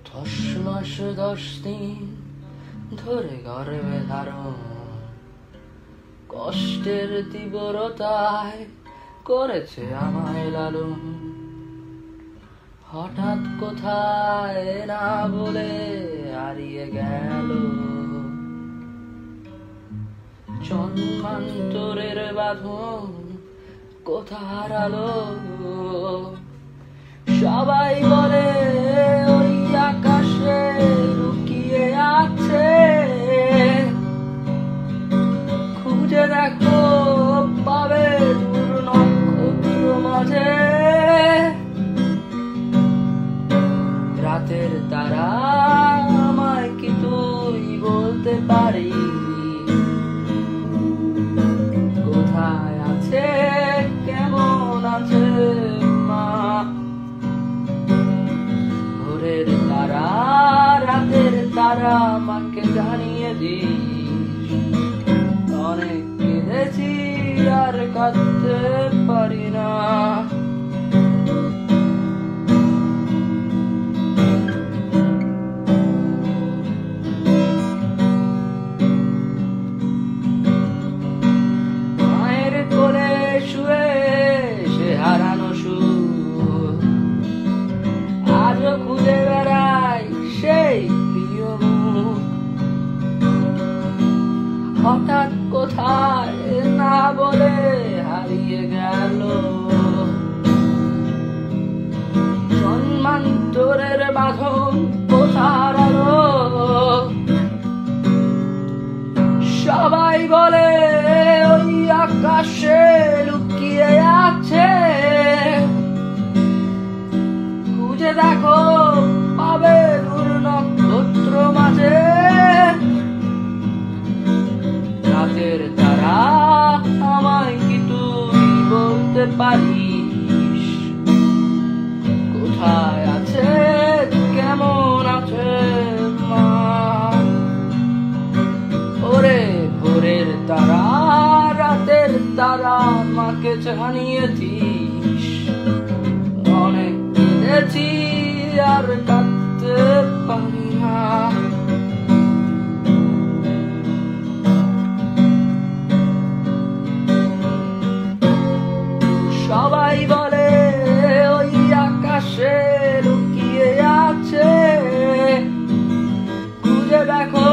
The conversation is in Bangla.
10 মাস 10 দিন ধরে গর্ভে ধারণ, কষ্টের তীব্রতায় করেছে আমায় লালন। হঠাৎ কোথায় না বলে হারিয়ে গেল, জন্মান্তরের বাঁধন কোথা হারালো। সবাই বলে ওই আকাশে লুকিয়ে আছে, খুঁজে দেখো পাবে দূর নক্ষত্র মাঝে। রাতের তারা আমায় কি তুই বলতে পারিস, কোথায় আছে কেমন আছে মা? ভোরের তারা রাতের তারা আমাকে জানিয়ে দিস, অনেক কেঁদেছি আর কাঁদতে পারি না। মায়ের কোলে শুয়ে সে হারানো সুর, আজও খুঁজে বেড়াই সেই প্রিয় মুখ। হঠাৎ কোথায় না বলে হারিয়ে গেল, জন্মান্তরের বাঁধন কোথা হারালো। সবাই বলে ওই আকাশে লুকিয়ে আছে, খুঁজে দেখো পাবে দূর নক্ষত্র মাঝে। রাতের তারা আমায় কি তুই বলতে পারিস, কোথায় আছে কেমন আছে মা? ওরে ভোরের তারা রাতের তারা আমাকে জানিয়ে দিস, অনেক কেঁদেছি আর কাঁদতে পারি না। সবাই বলে ওই আকাশে লুকিয়ে আছে, খুঁজে দেখো